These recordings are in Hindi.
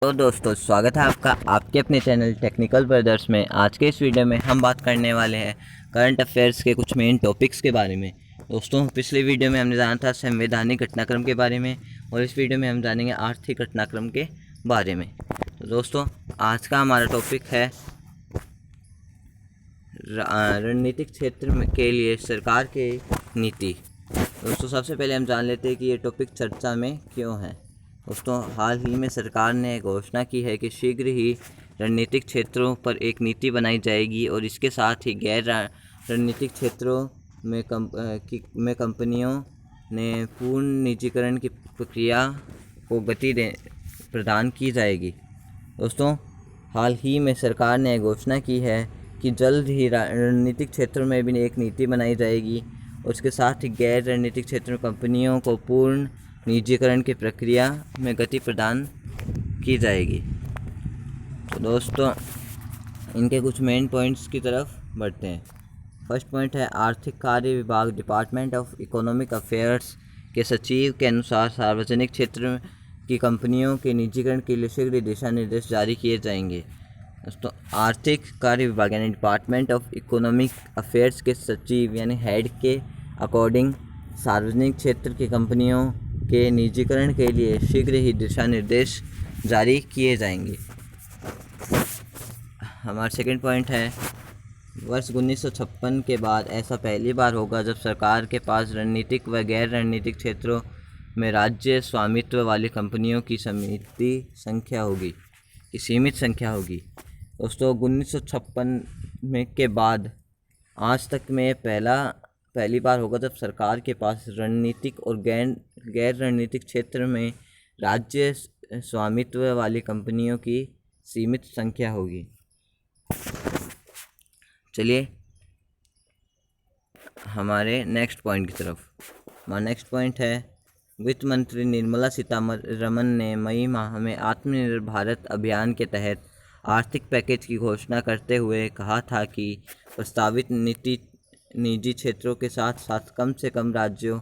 तो दोस्तों स्वागत है आपका आपके अपने चैनल टेक्निकल ब्रदर्स में। आज के इस वीडियो में हम बात करने वाले हैं करंट अफेयर्स के कुछ मेन टॉपिक्स के बारे में। दोस्तों पिछले वीडियो में हमने जाना था संवैधानिक घटनाक्रम के बारे में और इस वीडियो में हम जानेंगे आर्थिक घटनाक्रम के बारे में। तो दोस्तों आज का हमारा टॉपिक है रणनीतिक क्षेत्र के लिए सरकार की नीति। दोस्तों सबसे पहले हम जान लेते हैं कि ये टॉपिक चर्चा में क्यों है। दोस्तों हाल ही में सरकार ने घोषणा की है कि शीघ्र ही रणनीतिक क्षेत्रों पर एक नीति बनाई जाएगी और इसके साथ ही गैर रणनीतिक क्षेत्रों में कंपनियों ने पूर्ण निजीकरण की प्रक्रिया को गति प्रदान की जाएगी। दोस्तों हाल ही में सरकार ने घोषणा की है कि जल्द ही रणनीतिक क्षेत्रों में भी एक नीति बनाई जाएगी और उसके साथ ही गैर रणनीतिक क्षेत्रों कंपनियों को पूर्ण निजीकरण की प्रक्रिया में गति प्रदान की जाएगी। तो दोस्तों इनके कुछ मेन पॉइंट्स की तरफ बढ़ते हैं। फर्स्ट पॉइंट है आर्थिक कार्य विभाग डिपार्टमेंट ऑफ इकोनॉमिक अफेयर्स के सचिव के अनुसार सार्वजनिक क्षेत्र की कंपनियों के निजीकरण के लिए शीघ्र दिशा निर्देश जारी किए जाएंगे। दोस्तों आर्थिक कार्य विभाग यानी डिपार्टमेंट ऑफ इकोनॉमिक अफेयर्स के सचिव यानी हेड के अकॉर्डिंग सार्वजनिक क्षेत्र की कंपनियों के निजीकरण के लिए शीघ्र ही दिशा निर्देश जारी किए जाएंगे। हमारा सेकंड पॉइंट है वर्ष 1956 के बाद ऐसा पहली बार होगा जब सरकार के पास रणनीतिक व गैर रणनीतिक क्षेत्रों में राज्य स्वामित्व वाली कंपनियों की सीमित संख्या होगी। दोस्तों 1956 के बाद आज तक में पहली बार होगा जब सरकार के पास रणनीतिक और गैर रणनीतिक क्षेत्र में राज्य स्वामित्व वाली कंपनियों की सीमित संख्या होगी। चलिए हमारे नेक्स्ट पॉइंट की तरफ। हमारा नेक्स्ट पॉइंट है वित्त मंत्री निर्मला सीतारमण ने मई माह में आत्मनिर्भर भारत अभियान के तहत आर्थिक पैकेज की घोषणा करते हुए कहा था कि प्रस्तावित नीति निजी क्षेत्रों के साथ साथ कम से कम राज्यों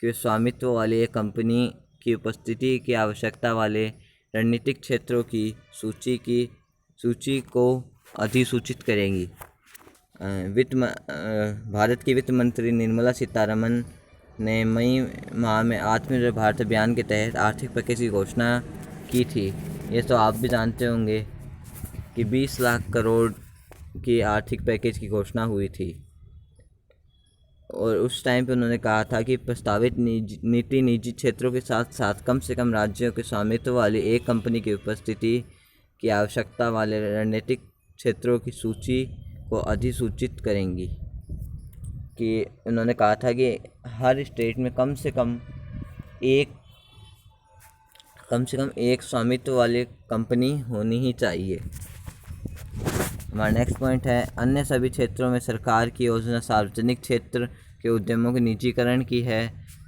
के स्वामित्व वाली एक कंपनी की उपस्थिति की आवश्यकता वाले रणनीतिक क्षेत्रों की सूची को अधिसूचित करेगी। भारत की वित्त मंत्री निर्मला सीतारमण ने मई माह में आत्मनिर्भर भारत अभियान के तहत आर्थिक पैकेज की घोषणा की थी। ये तो आप भी जानते होंगे कि 20 लाख करोड़ की आर्थिक पैकेज की घोषणा हुई थी और उस टाइम पे उन्होंने कहा था कि प्रस्तावित नीति निजी क्षेत्रों के साथ साथ कम से कम राज्यों के स्वामित्व वाली एक कंपनी की उपस्थिति की आवश्यकता वाले रणनीतिक क्षेत्रों की सूची को अधिसूचित करेंगी। कि उन्होंने कहा था कि हर स्टेट में कम से कम एक स्वामित्व वाली कंपनी होनी ही चाहिए। हमारा नेक्स्ट पॉइंट है अन्य सभी क्षेत्रों में सरकार की योजना सार्वजनिक क्षेत्र के उद्यमों के निजीकरण की है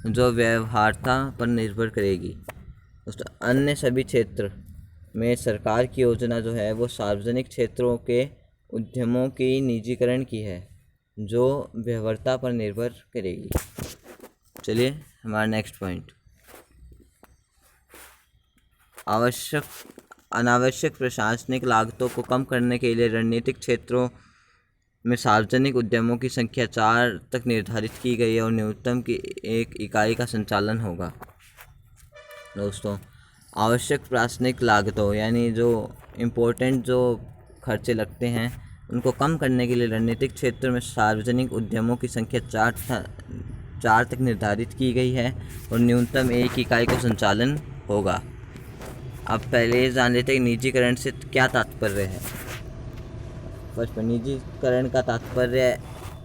जो व्यवहार्यता पर निर्भर करेगी। दोस्तों अन्य सभी क्षेत्र में सरकार की योजना जो है वो सार्वजनिक क्षेत्रों के उद्यमों की निजीकरण की है जो व्यवहार्यता पर निर्भर करेगी। चलिए हमारा नेक्स्ट पॉइंट अनावश्यक प्रशासनिक लागतों को कम करने के लिए रणनीतिक क्षेत्रों में सार्वजनिक उद्यमों की संख्या 4 तक निर्धारित की गई है और न्यूनतम की एक इकाई का संचालन होगा। दोस्तों आवश्यक प्रशासनिक लागतों यानी जो इम्पोर्टेंट जो खर्चे लगते हैं उनको कम करने के लिए रणनीतिक क्षेत्र में सार्वजनिक उद्यमों की संख्या 4 तक निर्धारित की गई है और न्यूनतम एक इकाई का संचालन होगा। अब पहले जान लेते हैं निजीकरण से क्या तात्पर्य है। फर्स्ट पर निजीकरण का तात्पर्य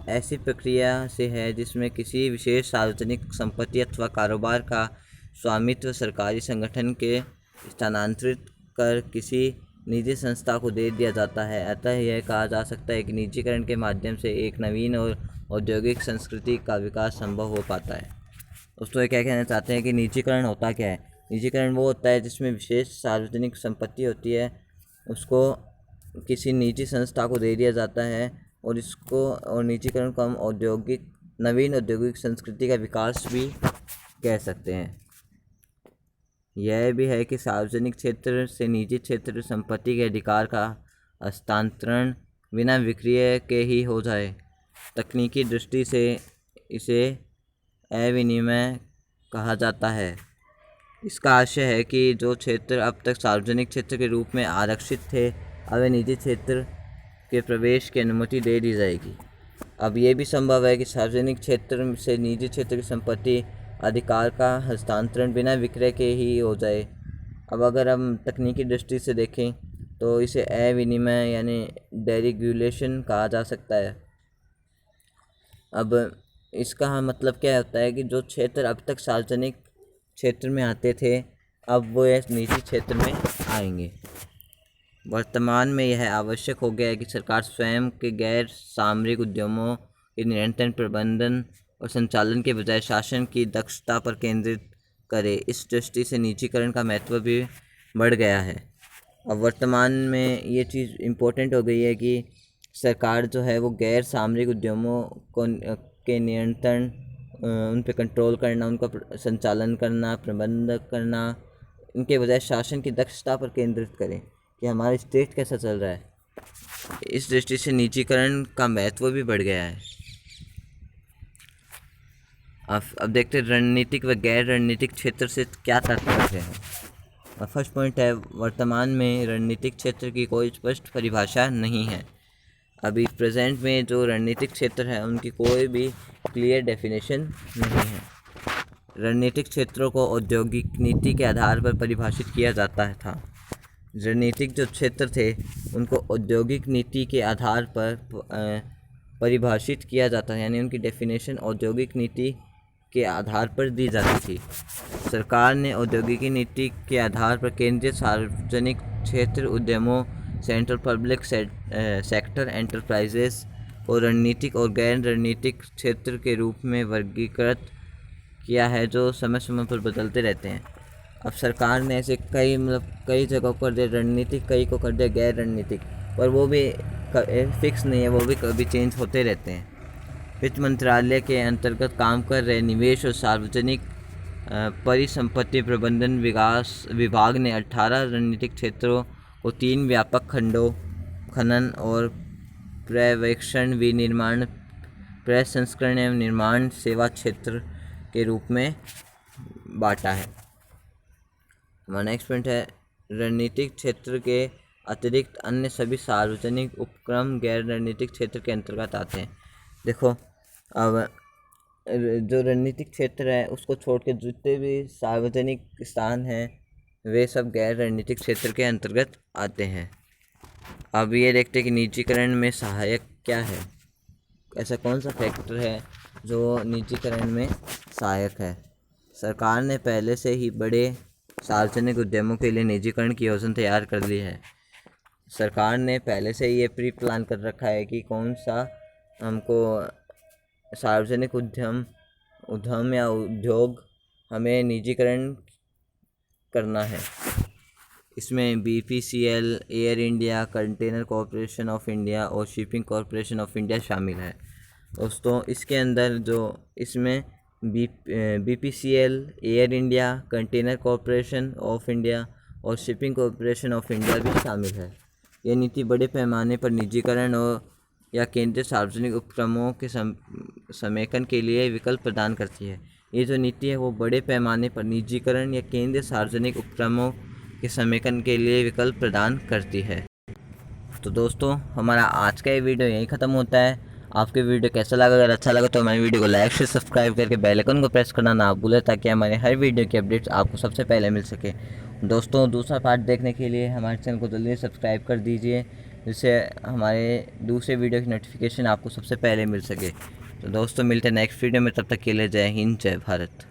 ऐसी प्रक्रिया से है जिसमें किसी विशेष सार्वजनिक संपत्ति अथवा कारोबार का स्वामित्व सरकारी संगठन के स्थानांतरित कर किसी निजी संस्था को दे दिया जाता है। अतः यह कहा जा सकता है कि निजीकरण के माध्यम से एक नवीन और औद्योगिक संस्कृति का विकास संभव हो पाता है। दोस्तों ये क्या कहना चाहते हैं कि निजीकरण होता क्या है। निजीकरण वो होता है जिसमें विशेष सार्वजनिक संपत्ति होती है उसको किसी निजी संस्था को दे दिया जाता है और निजीकरण को हम नवीन औद्योगिक संस्कृति का विकास भी कह सकते हैं। यह भी है कि सार्वजनिक क्षेत्र से निजी क्षेत्र संपत्ति के अधिकार का हस्तांतरण बिना विक्रय के ही हो जाए। तकनीकी दृष्टि से इसे अविनिमय कहा जाता है। इसका आशय है कि जो क्षेत्र अब तक सार्वजनिक क्षेत्र के रूप में आरक्षित थे, अब निजी क्षेत्र के प्रवेश की अनुमति दे दी जाएगी। अब ये भी संभव है कि सार्वजनिक क्षेत्र से निजी क्षेत्र की संपत्ति अधिकार का हस्तांतरण बिना विक्रय के ही हो जाए। अब अगर हम तकनीकी दृष्टि से देखें तो इसे अविनिमय यानी डेरेगुलेशन कहा जा सकता है। अब इसका मतलब क्या होता है कि जो क्षेत्र अब तक सार्वजनिक क्षेत्र में आते थे, अब वो इस निजी क्षेत्र में आएंगे। वर्तमान में यह आवश्यक हो गया है कि सरकार स्वयं के गैर सामरिक उद्यमों के निरंतर प्रबंधन और संचालन के बजाय शासन की दक्षता पर केंद्रित करे। इस दृष्टि से निजीकरण का महत्व भी बढ़ गया है। अब वर्तमान में ये चीज़ इम्पोर्टेंट हो गई है कि सरकार जो है वो गैर सामरिक उद्यमों को के नियंत्रण, उन पे कंट्रोल करना, उनका संचालन करना, प्रबंधन करना, इनके बजाय शासन की दक्षता पर केंद्रित करें कि हमारा स्टेट कैसा चल रहा है। इस दृष्टि से निजीकरण का महत्व भी बढ़ गया है। अब देखते हैं रणनीतिक व गैर रणनीतिक क्षेत्र से क्या तात्पर्य है। फर्स्ट पॉइंट है, वर्तमान में रणनीतिक क्षेत्र की कोई स्पष्ट परिभाषा नहीं है। अभी प्रेजेंट में जो रणनीतिक क्षेत्र है उनकी कोई भी क्लियर डेफिनेशन नहीं है। रणनीतिक क्षेत्रों को औद्योगिक नीति के आधार पर परिभाषित किया जाता था। रणनीतिक जो क्षेत्र थे उनको औद्योगिक नीति के आधार पर परिभाषित किया जाता है, यानी उनकी डेफिनेशन औद्योगिक नीति के आधार पर दी जाती थी। सरकार ने औद्योगिक नीति के आधार पर केंद्रीय सार्वजनिक क्षेत्र उद्यमों, सेंट्रल पब्लिक सेक्टर एंटरप्राइजेस और रणनीतिक और गैर रणनीतिक क्षेत्र के रूप में वर्गीकृत किया है, जो समय समय पर बदलते रहते हैं। अब सरकार ने ऐसे कई जगहों पर दिया रणनीतिक, कई को कर दिया गैर रणनीतिक, पर वो भी फिक्स नहीं है, वो भी कभी चेंज होते रहते हैं। वित्त मंत्रालय के अंतर्गत काम कर रहे निवेश और सार्वजनिक परिसंपत्ति प्रबंधन विकास विभाग ने 18 रणनीतिक क्षेत्रों को 3 व्यापक खंडों खनन और पर्यवेक्षण, विनिर्माण, प्रसंस्करण एवं निर्माण सेवा क्षेत्र के रूप में बांटा है। हमारा नेक्स्ट पॉइंट है, रणनीतिक क्षेत्र के अतिरिक्त अन्य सभी सार्वजनिक उपक्रम गैर रणनीतिक क्षेत्र के अंतर्गत आते हैं। देखो, अब जो रणनीतिक क्षेत्र है उसको छोड़ के जितने भी सार्वजनिक स्थान हैं वे सब गैर रणनीतिक क्षेत्र के अंतर्गत आते हैं। अब ये देखते हैं कि निजीकरण में सहायक क्या है, ऐसा कौन सा फैक्टर है जो निजीकरण में सहायक है। सरकार ने पहले से ही बड़े सार्वजनिक उद्यमों के लिए निजीकरण की योजना तैयार कर ली है। सरकार ने पहले से ये प्री प्लान कर रखा है कि कौन सा हमको सार्वजनिक उद्यम या उद्योग हमें निजीकरण करना है। इसमें BPCL, air India, container corporation of India और शिपिंग कॉरपोरेशन ऑफ इंडिया शामिल है। दोस्तों, इसके अंदर जो इसमें BPCL, air India, container corporation of India और शिपिंग कॉरपोरेशन ऑफ इंडिया भी शामिल है। यह नीति बड़े पैमाने पर निजीकरण और या केंद्रीय सार्वजनिक उपक्रमों के समेकन के लिए विकल्प प्रदान करती है। ये जो नीति है वो बड़े पैमाने पर निजीकरण या केंद्रीय सार्वजनिक उपक्रमों के समेकन के लिए विकल्प प्रदान करती है। तो दोस्तों, हमारा आज का ये वीडियो यहीं ख़त्म होता है। आपके वीडियो कैसा लगा? अगर अच्छा लगा तो हमारे वीडियो को लाइक शेयर सब्सक्राइब करके बेल आइकन को प्रेस करना ना भूलें, ताकि हमारे हर वीडियो की अपडेट्स आपको सबसे पहले मिल सके। दोस्तों, दूसरा पार्ट देखने के लिए हमारे चैनल को जल्दी सब्सक्राइब कर दीजिए, जिससे हमारे दूसरे वीडियो की नोटिफिकेशन आपको सबसे पहले मिल सके। तो दोस्तों, मिलते हैं नेक्स्ट वीडियो में, तब तक के लिए जय हिंद, जय भारत।